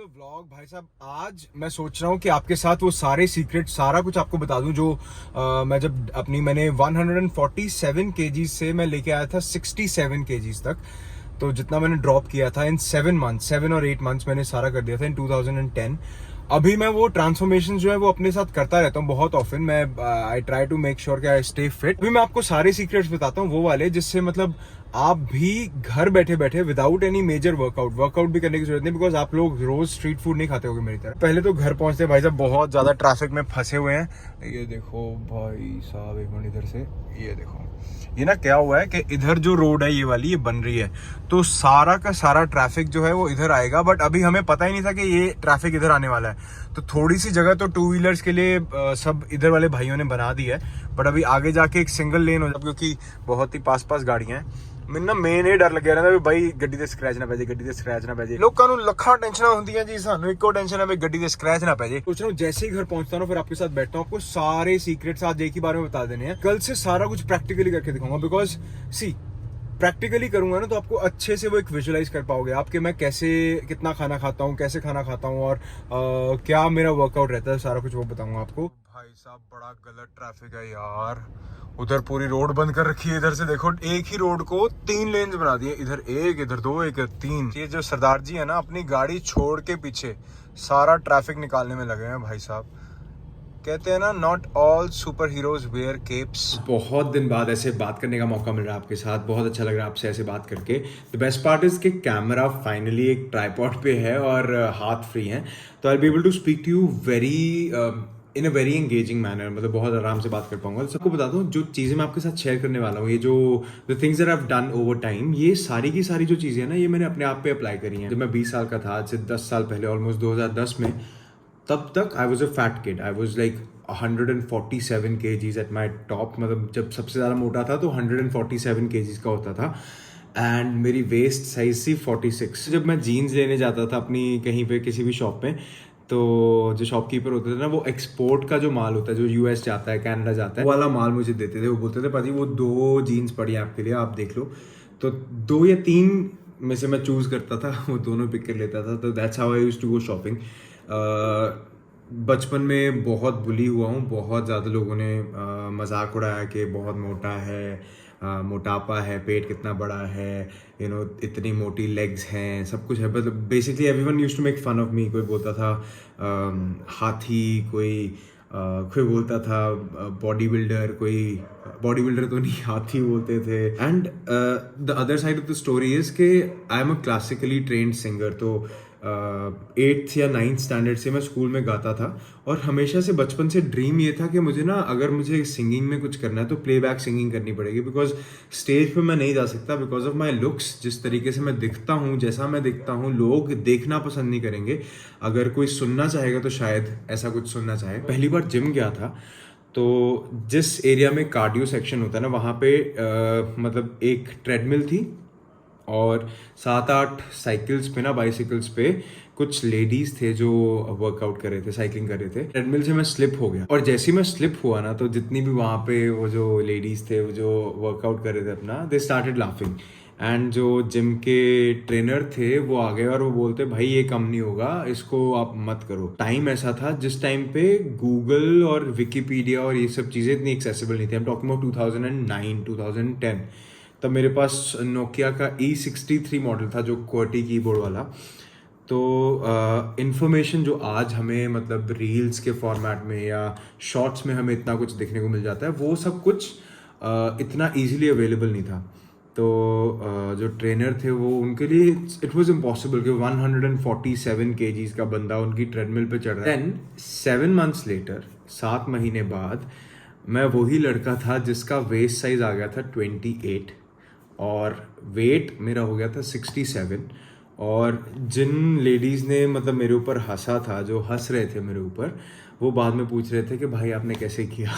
Vlog भाई साहब, आज मैं सोच रहा हूँ कि आपके साथ वो सारे सीक्रेट सारा कुछ आपको बता दूं जो मैं जब मैंने 147 केजीज से मैं लेके आया था 67 केजीज तक। तो जितना मैंने ड्रॉप किया था इन 7 मंथ्स, 7 और 8 मंथ्स मैंने सारा कर दिया था इन 2010। अभी मैं वो ट्रांसफॉर्मेशन जो है वो अपने साथ करता रहता हूँ बहुत ऑफन। मैं I try to make sure कि आई स्टे फिट। अभी मैं आपको सारे सीक्रेट्स बताता हूँ वो वाले जिससे मतलब आप भी घर बैठे बैठे विदाउट एनी मेजर वर्कआउट भी करने की जरूरत नहीं, बिकॉज आप लोग रोज स्ट्रीट फूड नहीं खाते होगे मेरी तरह। पहले तो घर पहुंचते भाई साहब बहुत ज्यादा ट्रैफिक में फंसे हुए हैं। ये देखो भाई साहब, एक मिनट इधर से, ये देखो ये ना क्या हुआ है कि इधर जो रोड है ये वाली ये बन रही है, तो सारा का सारा ट्रैफिक जो है वो इधर आएगा। बट अभी हमें पता ही नहीं था कि ये ट्रैफिक इधर आने वाला है। तो थोड़ी सी जगह तो टू व्हीलर्स के लिए सब इधर वाले भाइयों ने बना दी है, बट अभी आगे जाके एक सिंगल लेन हो जाए क्योंकि बहुत ही पास पास गाड़ियां हैं। ਮੈਨੂੰ ਨਾ ਮੇਨ ਇਹ ਡਰ ਲੱਗਿਆ ਰਹਿੰਦਾ ਵੀ ਬਾਈ ਗੱਡੀ ਤੇ ਸਕ੍ਰੈਚ ਨਾ ਪੈ ਜੇ, ਗੱਡੀ ਤੇ ਸਕ੍ਰੈਚ ਨਾ ਪੈ ਜੇ। ਲੋਕਾਂ ਨੂੰ ਲੱਖਾਂ ਟੈਨਸ਼ਨਾਂ ਹੁੰਦੀਆਂ ਜੀ, ਸਾਨੂੰ ਇੱਕੋ ਟੈਨਸ਼ਨ है भाई ਗੱਡੀ ਤੇ ਸਕ੍ਰੈਚ ना पै जे। सोच रहा हूँ जैसे ही घर पहुंचता हूँ फिर आपके साथ बैठता हूँ, आपको सारे सीक्रेट्स आज एक ही बार में बता देने हैं। कल से सारा कुछ प्रैक्टिकली करके दिखाऊंगा, बिकॉज सी प्रैक्टिकली करूंगा ना तो आपको अच्छे से वो एक विजुअलाइज कर पाओगे आप कि मैं कैसे कितना खाना खाता हूँ, कैसे खाना खाता हूँ और क्या मेरा वर्कआउट रहता है, सारा कुछ वो बताऊंगा आपको। भाई साहब बड़ा गलत ट्रैफिक है यार, उधर पूरी रोड बंद कर रखी है। इधर से देखो एक ही रोड को 3 लेन्स बना दिए, इधर एक, इधर 2, एक 3। ये जो सरदार जी है ना अपनी गाड़ी छोड़ के पीछे सारा ट्रैफिक निकालने में लगे हैं भाई साहब। कहते हैं ना, not all super heroes wear capes. बहुत दिन बाद ऐसे बात करने का मौका मिल रहा है आपके साथ, बहुत अच्छा लग रहा है आपसे ऐसे बात करके। द बेस्ट पार्ट इज कि कैमरा फाइनली एक ट्राइपॉड पे है और हाथ फ्री हैं, तो I be able to speak to you very in a very engaging manner, मतलब बहुत आराम से बात कर पाऊंगा। सबको बता दूं जो चीज़ें मैं आपके साथ शेयर करने वाला हूँ, ये जो the things that I have done over time, ये सारी की सारी जो चीज़ें हैं ना ये मैंने अपने आप पे अप्लाई करी हैं। जब मैं 20 साल का था, आज से 10 साल पहले, ऑलमोस्ट 2010 में, तब तक I was a fat kid. I was like 147 kgs at my top. मतलब जब सबसे ज़्यादा मोटा था तो 147 kgs का होता था एंड मेरी वेस्ट साइज थी 46। जब मैं जीन्स लेने जाता था अपनी कहीं पे किसी भी शॉप में, तो जो शॉपकीपर होते थे ना वो एक्सपोर्ट का जो माल होता है जो यूएस जाता है, कनाडा जाता है, वो वाला माल मुझे देते थे। वो बोलते थे पाजी वो 2 जीन्स पड़ी हैं आपके लिए, आप देख लो। तो 2 या 3 में से मैं चूज़ करता था, वो दोनों पिक कर लेता था। तो that's how I used to go shopping. बचपन में बहुत बुली हुआ हूँ, बहुत ज़्यादा लोगों ने मजाक उड़ाया कि बहुत मोटा है, मोटापा है, पेट कितना बड़ा है, यू नो इतनी मोटी लेग्स हैं, सब कुछ है। मतलब basically everyone used to make fun of me. कोई बोलता था हाथी, कोई बोलता था बॉडी बिल्डर, कोई बॉडी बिल्डर तो नहीं, हाथी बोलते थे। And the other side of the story is कि I am a classically trained singer. तो 8th या 9th स्टैंडर्ड से मैं स्कूल में गाता था और हमेशा से बचपन से ड्रीम ये था कि मुझे ना अगर मुझे सिंगिंग में कुछ करना है तो प्लेबैक सिंगिंग करनी पड़ेगी, बिकॉज स्टेज पे मैं नहीं जा सकता बिकॉज ऑफ माई लुक्स। जिस तरीके से मैं दिखता हूँ, जैसा मैं दिखता हूँ, लोग देखना पसंद नहीं करेंगे। अगर कोई सुनना चाहेगा तो शायद ऐसा कुछ सुनना चाहे। पहली बार जिम गया था तो जिस एरिया में कार्डियो सेक्शन होता है ना वहाँ पे मतलब एक ट्रेडमिल थी और 7-8 साइकिल्स पे ना, बाइसिकल्स पे कुछ लेडीज थे जो वर्कआउट कर रहे थे, साइकिलिंग कर रहे थे। ट्रेडमिल से मैं स्लिप हो गया और जैसे ही मैं स्लिप हुआ ना तो जितनी भी वहाँ पे वो जो लेडीज थे वो जो वर्कआउट कर रहे थे अपना, दे स्टार्टेड लाफिंग। एंड जो जिम के ट्रेनर थे वो आ गए और वो बोलते भाई ये कम नहीं होगा, इसको आप मत करो। टाइम ऐसा था जिस टाइम पे गूगल और विकीपीडिया और ये सब चीज़ें इतनी एक्सेसिबल नहीं थी। I am talking about 2009 2010। तब मेरे पास नोकिया का E63 मॉडल था जो क्वर्टी कीबोर्ड वाला। तो इन्फॉर्मेशन जो आज हमें मतलब रील्स के फॉर्मेट में या शॉर्ट्स में हमें इतना कुछ देखने को मिल जाता है, वो सब कुछ इतना इजीली अवेलेबल नहीं था। तो जो ट्रेनर थे वो, उनके लिए इट वाज इम्पॉसिबल कि 147 kgs का बंदा उनकी ट्रेडमिल पे चढ़ रहा है। 7 months लेटर, 7 महीने बाद, मैं वही लड़का था जिसका वेस्ट साइज आ गया था 28 और वेट मेरा हो गया था 67। और जिन लेडीज़ ने मतलब मेरे ऊपर हंसा था, जो हंस रहे थे मेरे ऊपर, वो बाद में पूछ रहे थे कि भाई आपने कैसे किया।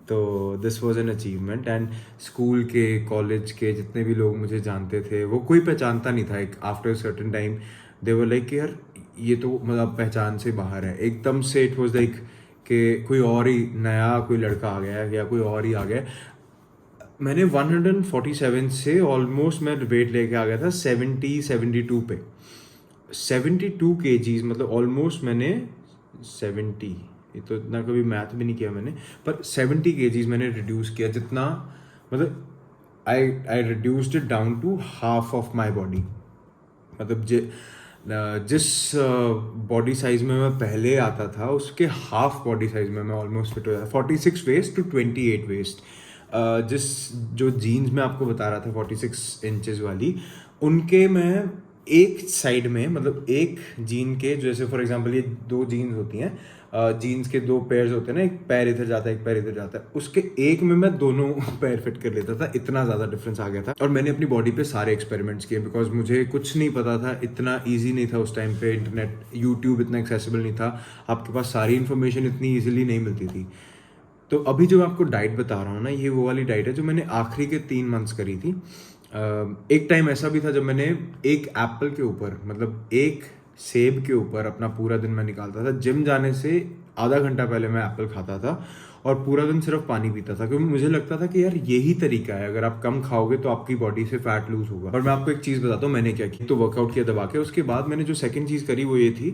तो this was an achievement. And school के, कॉलेज के जितने भी लोग मुझे जानते थे वो कोई पहचानता नहीं था। एक after certain time they were like यार ये तो मतलब पहचान से बाहर है। एकदम से इट वॉज लाइक कि कोई और ही नया कोई लड़का आ गया है या कोई और ही आ गया। मैंने 147 से ऑलमोस्ट मैं वेट लेके आ गया था 72 पे। 72 केजीज, मतलब ऑलमोस्ट मैंने 70, ये तो इतना कभी मैथ भी नहीं किया मैंने, पर 70 केजीज मैंने रिड्यूस किया, जितना मतलब I reduced it down to half of my body. मतलब जिस बॉडी साइज में मैं पहले आता था उसके हाफ बॉडी साइज में मैं ऑलमोस्ट फिट हो जाता। 46 वेस्ट टू 28 वेस्ट। जिस जो जीन्स मैं आपको बता रहा था 46 इंचेस वाली, उनके मैं एक साइड में, मतलब एक जीन के, जैसे फॉर एग्जांपल ये दो जीन्स होती हैं, जीन्स के दो पेयर्स होते हैं ना, एक पैर इधर जाता है एक पैर इधर जाता है, उसके एक में मैं दोनों पैर फिट कर लेता था। इतना ज़्यादा डिफरेंस आ गया था। और मैंने अपनी बॉडी पे सारे एक्सपेरिमेंट्स किए, बिकॉज मुझे कुछ नहीं पता था, इतना ईजी नहीं था उस टाइम पे, इंटरनेट यूट्यूब इतना एक्सेसिबल नहीं था, आपके पास सारी इन्फॉर्मेशन इतनी ईजिली नहीं मिलती थी। तो अभी जो मैं आपको डाइट बता रहा हूँ ना, ये वो वाली डाइट है जो मैंने आखिरी के 3 मंथ्स करी थी। एक टाइम ऐसा भी था जब मैंने एक एप्पल के ऊपर, मतलब एक सेब के ऊपर अपना पूरा दिन मैं निकालता था। जिम जाने से आधा घंटा पहले मैं एप्पल खाता था और पूरा दिन सिर्फ पानी पीता था, क्योंकि मुझे लगता था कि यार यही तरीका है, अगर आप कम खाओगे तो आपकी बॉडी से फैट लूज होगा। और मैं आपको एक चीज़ बताता हूँ मैंने क्या किया। तो वर्कआउट किया दबा के, उसके बाद मैंने जो सेकंड चीज़ करी वो ये थी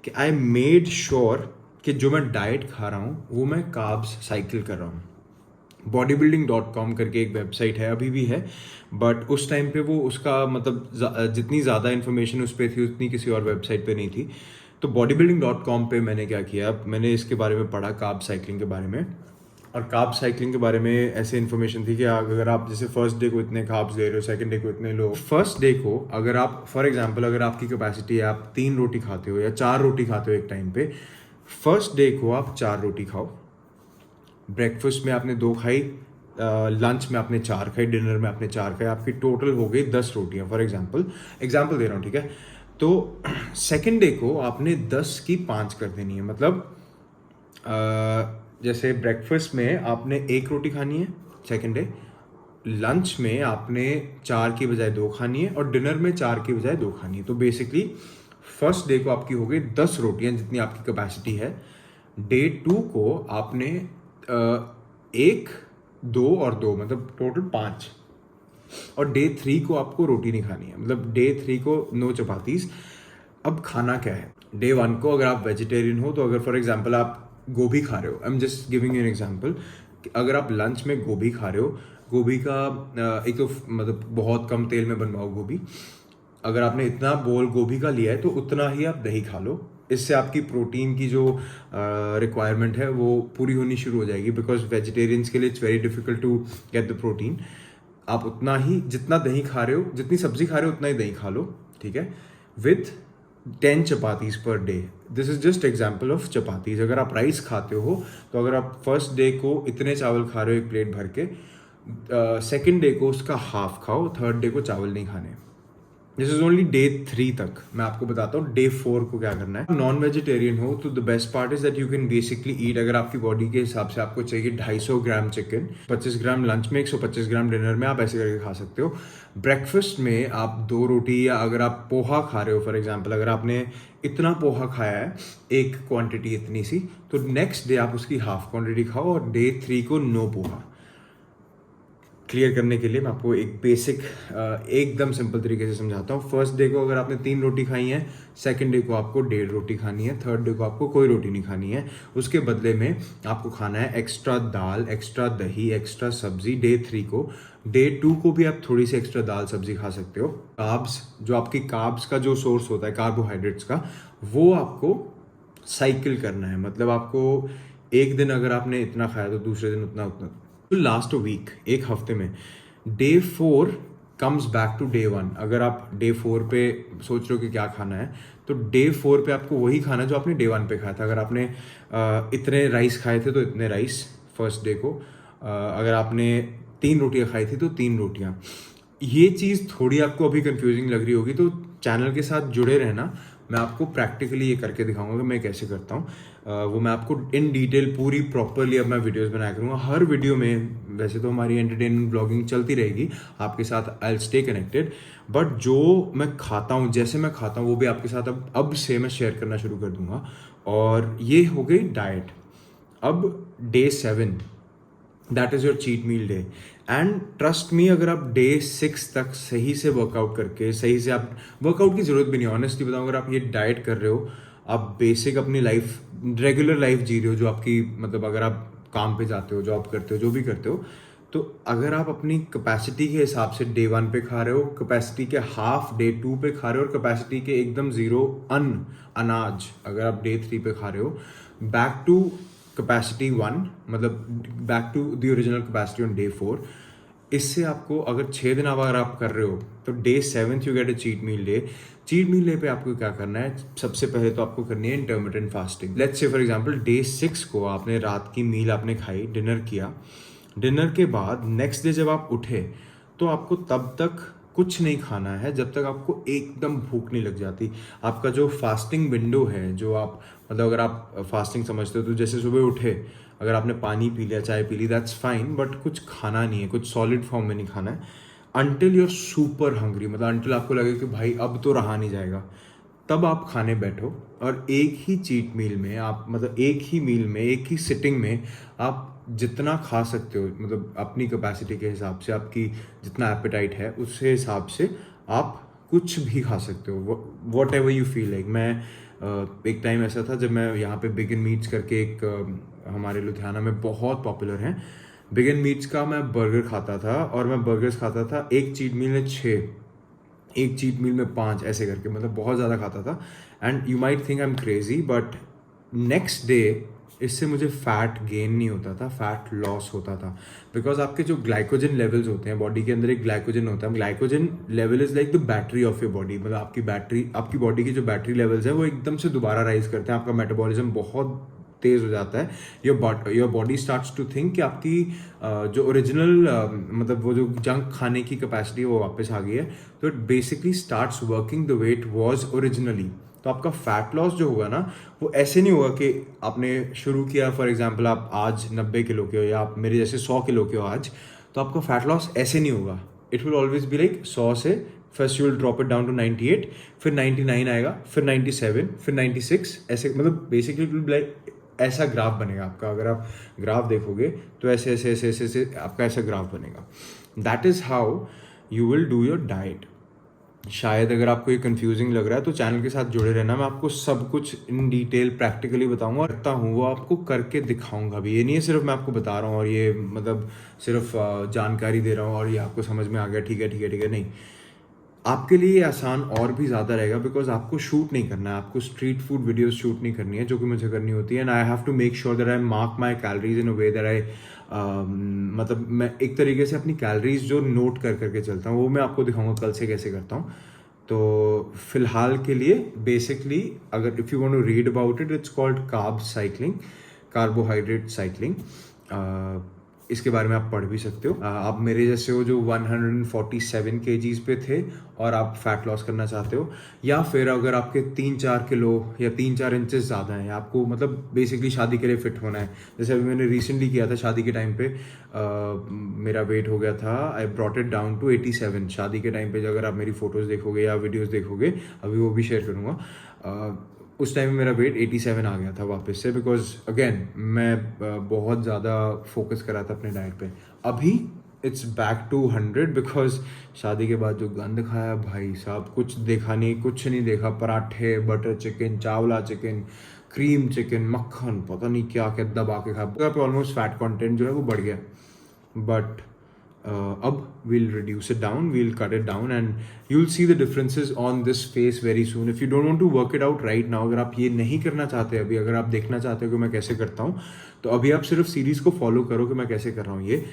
कि आई मेड श्योर कि जो मैं डाइट खा रहा हूँ वो मैं कार्ब्स साइकिल कर रहा हूँ। bodybuilding.com करके एक वेबसाइट है, अभी भी है, बट उस टाइम पे वो उसका मतलब जितनी ज़्यादा इन्फॉर्मेशन उस पर थी उतनी किसी और वेबसाइट पे नहीं थी। तो bodybuilding.com पे मैंने क्या किया, मैंने इसके बारे में पढ़ा, कार्ब साइकिलिंग के बारे में। और कार्ब साइकिलिंग के बारे में ऐसे इन्फॉर्मेशन थी कि अगर आप जैसे फर्स्ट डे को इतने कार्ब्स ले रहे हो, सेकंड डे को इतने लो। फर्स्ट डे को अगर आप फॉर एग्जांपल, अगर आपकी कैपेसिटी है आप 3 रोटी खाते हो या 4 रोटी खाते हो एक टाइम पे, फर्स्ट डे को आप 4 रोटी खाओ। ब्रेकफास्ट में आपने 2 खाई, लंच में आपने 4 खाई, डिनर में आपने 4 खाई, आपकी टोटल हो गई 10 रोटियां। फॉर एग्जाम्पल दे रहा हूँ, ठीक है। तो सेकेंड डे को आपने 10 की 5 कर देनी है। मतलब जैसे ब्रेकफास्ट में आपने 1 रोटी खानी है सेकेंड डे, लंच में आपने 4 की बजाय 2 खानी है, और डिनर में 4 की बजाय 2 खानी है। तो बेसिकली फर्स्ट डे को आपकी हो गई 10 रोटियां, जितनी आपकी कैपेसिटी है। डे 2 को आपने 1, 2 और 2, मतलब टोटल 5। और डे 3 को आपको रोटी नहीं खानी है, मतलब डे 3 को नो चपातीस। अब खाना क्या है? डे 1 को अगर आप वेजिटेरियन हो, तो अगर फॉर एग्जांपल आप गोभी खा रहे हो, I am just giving you an example, अगर आप लंच में गोभी खा रहे हो, गोभी का एक तो मतलब बहुत कम तेल में बनवाओ गोभी। अगर आपने इतना बोल गोभी का लिया है तो उतना ही आप दही खा लो। इससे आपकी प्रोटीन की जो रिक्वायरमेंट है वो पूरी होनी शुरू हो जाएगी, बिकॉज वेजिटेरियंस के लिए it's very difficult to get the protein. आप उतना ही, जितना दही खा रहे हो, जितनी सब्जी खा रहे हो, उतना ही दही खा लो, ठीक है, with 10 chapatis per day. This is just example of chapatis. अगर आप राइस खाते हो, तो अगर आप फर्स्ट डे को इतने चावल खा रहे हो एक प्लेट भर के, सेकेंड डे को उसका हाफ खाओ, थर्ड डे को चावल नहीं खाने। दिस इज ओनली डे 3 तक। मैं आपको बताता हूँ डे 4 को क्या करना है। नॉन वेजिटेरियन हो तो the best part is that you can basically eat, अगर आपकी बॉडी के हिसाब से आपको चाहिए 250 ग्राम चिकन, 25 ग्राम लंच में, 125 ग्राम डिनर में, आप ऐसे करके खा सकते हो। ब्रेकफास्ट में आप 2 रोटी, या अगर आप पोहा खा रहे हो फॉर एग्जाम्पल, अगर आपने इतना पोहा खाया है, एक क्वांटिटी इतनी सी, तो नेक्स्ट डे आप उसकी हाफ क्वांटिटी खाओ, और डे 3 को नो पोहा। क्लियर करने के लिए मैं आपको एक बेसिक एकदम सिंपल तरीके से समझाता हूँ। फर्स्ट डे को अगर आपने 3 रोटी खाई है, सेकंड डे को आपको 1.5 रोटी खानी है, थर्ड डे को आपको कोई रोटी नहीं खानी है। उसके बदले में आपको खाना है एक्स्ट्रा दाल, एक्स्ट्रा दही, एक्स्ट्रा सब्जी डे 3 को। डे 2 को भी आप थोड़ी सी एक्स्ट्रा दाल सब्जी खा सकते हो। कार्ब्स, जो आपकी कार्ब्स का जो सोर्स होता है कार्बोहाइड्रेट्स का, वो आपको साइकिल करना है। मतलब आपको एक दिन अगर आपने इतना खाया तो दूसरे दिन उतना उतना। तो लास्ट वीक, एक हफ्ते में, day 4 comes back to day 1। अगर आप डे 4 पे सोच रहे हो कि क्या खाना है, तो डे 4 पे आपको वही खाना है जो आपने डे 1 पे खाया था। अगर आपने इतने राइस खाए थे तो इतने राइस फर्स्ट डे को, अगर आपने 3 रोटियां खाई थी तो 3 रोटियां। ये चीज़ थोड़ी आपको अभी कंफ्यूजिंग लग रही होगी, तो चैनल के साथ जुड़े रहना। मैं आपको प्रैक्टिकली ये करके दिखाऊंगा कि मैं कैसे करता हूँ। वो मैं आपको इन डिटेल पूरी प्रॉपरली अब मैं वीडियोस बनाया करूँगा। हर वीडियो में वैसे तो हमारी एंटरटेनमेंट ब्लॉगिंग चलती रहेगी आपके साथ, I will stay connected, but जो मैं खाता हूँ, जैसे मैं खाता हूँ, वो भी आपके साथ अब से मैं शेयर करना शुरू कर दूंगा। और ये हो गई डाइट। अब day 7, that is your cheat meal day. And trust me, अगर आप डे 6 तक सही से वर्कआउट करके, सही से आप वर्कआउट की ज़रूरत भी नहीं, ऑनेस्टली बताऊँ, अगर आप ये डाइट कर रहे हो, आप बेसिक अपनी लाइफ, रेगुलर लाइफ जी रहे हो, जो आपकी मतलब अगर आप काम पे जाते हो, जॉब करते हो, जो भी करते हो, तो अगर आप अपनी कैपेसिटी के हिसाब से डे 1 पे खा रहे हो, कैपेसिटी के हाफ डे 2 पे खा रहे हो, और कैपेसिटी के एकदम ज़ीरो अनाज अगर आप डे 3 पे खा रहे हो, बैक टू कैपेसिटी 1, मतलब back to the original capacity on day 4, इससे आपको अगर 6 दिन अगर आप कर रहे हो, तो day 7 you get a cheat meal day. Cheat meal day पे आपको क्या करना है, सबसे पहले तो आपको करनी है intermittent fasting. Let's say for example day 6 को आपने रात की मील आपने खाई, डिनर किया, डिनर के बाद नेक्स्ट डे जब आप उठे, तो आपको तब तक कुछ नहीं खाना है जब तक आपको एकदम भूख नहीं लग जाती। आपका जो फास्टिंग विंडो है, जो आप मतलब अगर आप फास्टिंग समझते हो, तो जैसे सुबह उठे, अगर आपने पानी पी लिया, चाय पी ली, दैट्स फाइन, बट कुछ खाना नहीं है, कुछ सॉलिड फॉर्म में नहीं खाना है until you are super hungry, मतलब अनटिल आपको लगे कि भाई अब तो रहा नहीं जाएगा, तब आप खाने बैठो। और एक ही चीट मील में आप, मतलब एक ही मील में, एक ही सिटिंग में आप जितना खा सकते हो, मतलब अपनी कैपेसिटी के हिसाब से, आपकी जितना एपेटाइट है उसके हिसाब से आप कुछ भी खा सकते हो, what ever you feel like. मैं एक टाइम ऐसा था जब मैं यहाँ पे बिगन मीट्स करके एक हमारे लुधियाना में बहुत पॉपुलर हैं, बिगन मीट्स का मैं बर्गर खाता था, और मैं बर्गर्स खाता था एक चीट मील में 6, एक चीट मील में 5, ऐसे करके, मतलब बहुत ज़्यादा खाता था। And you might think I am crazy, but next day इससे मुझे फैट गेन नहीं होता था, फैट लॉस होता था। बिकॉज आपके जो ग्लाइकोजन लेवल्स होते हैं बॉडी के अंदर, एक ग्लाइकोजन होता है, glycogen level is like the battery of your body, मतलब आपकी बैटरी, आपकी बॉडी की जो बैटरी लेवल्स है वो एकदम से दोबारा राइज करते हैं, आपका मेटाबॉलिज्म बहुत तेज हो जाता है। Your body starts to think कि आपकी जो ओरिजिनल मतलब वो जो जंक खाने की कैपेसिटी वो वापस आ गई है, तो it basically starts working the way it was originally. तो आपका फैट लॉस जो होगा ना, वो ऐसे नहीं होगा कि आपने शुरू किया, फॉर एग्जांपल आप आज 90 किलो के हो, या आप मेरे जैसे 100 किलो के हो आज, तो आपका फैट लॉस ऐसे नहीं होगा। It will always be like 100 से first you will drop it down to 98, फिर 99 आएगा, फिर 97, फिर 96, ऐसे, मतलब basically it will be like ऐसा ग्राफ बनेगा आपका। अगर आप ग्राफ देखोगे तो ऐसे ऐसे ऐसे ऐसे ऐसे आपका ऐसा ग्राफ बनेगा। That is how you will do your diet. शायद अगर आपको ये कंफ्यूजिंग लग रहा है तो चैनल के साथ जुड़े रहना, मैं आपको सब कुछ इन डिटेल प्रैक्टिकली बताऊंगा, और करता हूँ वो आपको करके दिखाऊंगा भी। ये नहीं है सिर्फ मैं आपको बता रहा हूँ और ये मतलब सिर्फ जानकारी दे रहा हूँ और ये आपको समझ में आ गया, ठीक है ठीक है ठीक है, नहीं। आपके लिए आसान और भी ज़्यादा रहेगा, बिकॉज आपको शूट नहीं करना है, आपको स्ट्रीट फूड वीडियोस शूट नहीं करनी है, जो कि मुझे करनी होती है। And I have to make sure that I mark my calories in a way that I, मतलब मैं एक तरीके से अपनी कैलोरीज जो नोट कर करके चलता हूँ, वो मैं आपको दिखाऊंगा कल से कैसे करता हूँ। तो फिलहाल के लिए बेसिकली, अगर if you want to read about it, it's called carb cycling, carbohydrate cycling. इसके बारे में आप पढ़ भी सकते हो। आप मेरे जैसे हो जो 147 kgs पे थे और आप फैट लॉस करना चाहते हो, या फिर अगर आपके 3-4 किलो या 3-4 इंचेस ज़्यादा हैं, आपको मतलब बेसिकली शादी के लिए फिट होना है। जैसे अभी मैंने रिसेंटली किया था शादी के टाइम पे, मेरा वेट हो गया था, I brought it down to 87 शादी के टाइम पे। अगर आप मेरी फोटोज़ देखोगे या वीडियोज़ देखोगे, अभी वो भी शेयर करूँगा, उस टाइम में मेरा वेट 87 आ गया था वापस से, बिकॉज अगेन मैं बहुत ज़्यादा फोकस कर रहा था अपने डाइट पे। अभी इट्स बैक टू 100, बिकॉज शादी के बाद जो गंद खाया भाई साहब, कुछ देखा नहीं, कुछ नहीं देखा, पराठे, butter chicken, Chawla chicken, cream chicken, मक्खन, पता नहीं क्या क्या दबा के खाया, पे ऑलमोस्ट फैट कंटेंट जो है वो बढ़ गया। बट अब we'll reduce it down, we'll cut it down, and you'll see the differences on this face very soon. If you don't want to work it out right now, अगर आप ये नहीं करना चाहते अभी, अगर आप देखना चाहते हो कि मैं कैसे करता हूँ, तो अभी आप सिर्फ सीरीज को फॉलो करो कि मैं कैसे कर रहा हूँ ये।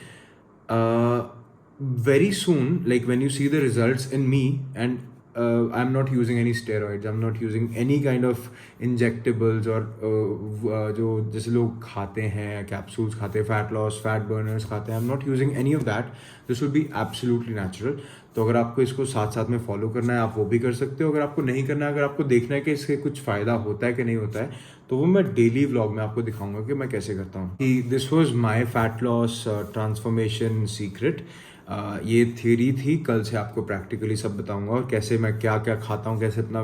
Very soon, like when you see the results in me, and I'm not using any steroids, I'm not using any kind of injectables, और जो जैसे लोग खाते हैं कैप्सूल्स खाते हैं, फैट लॉस, फैट बर्नर्स खाते हैं, I'm not using any of that. This will be absolutely natural. तो अगर आपको इसको साथ साथ में फॉलो करना है, आप वो भी कर सकते हो। अगर आपको नहीं करना है, अगर आपको देखना है कि इससे कुछ फ़ायदा होता है कि नहीं होता है, तो वो मैं डेली व्लॉग में आपको दिखाऊंगा कि मैं कैसे करता हूँ। कि this was my fat loss transformation secret. ये थ्योरी थी, कल से आपको प्रैक्टिकली सब बताऊंगा, और कैसे मैं क्या क्या खाता हूँ, कैसे अपना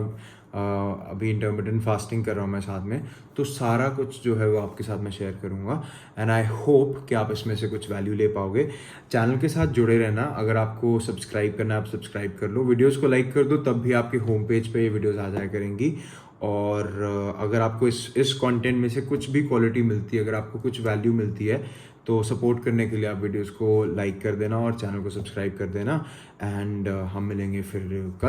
अभी इंटरमिटेंट फास्टिंग कर रहा हूँ मैं साथ में, तो सारा कुछ जो है वो आपके साथ मैं शेयर करूँगा। एंड आई होप कि आप इसमें से कुछ वैल्यू ले पाओगे। चैनल के साथ जुड़े रहना, अगर आपको सब्सक्राइब करना है आप सब्सक्राइब कर लो, वीडियोज़ को लाइक कर दो, तब भी आपके होम पेज पर ये वीडियोज़ आ जाया करेंगी। और अगर आपको इस कंटेंट में से कुछ भी क्वालिटी मिलती है, अगर आपको कुछ वैल्यू मिलती है, तो सपोर्ट करने के लिए आप वीडियोस को लाइक कर देना और चैनल को सब्सक्राइब कर देना। एंड हम मिलेंगे फिर कल।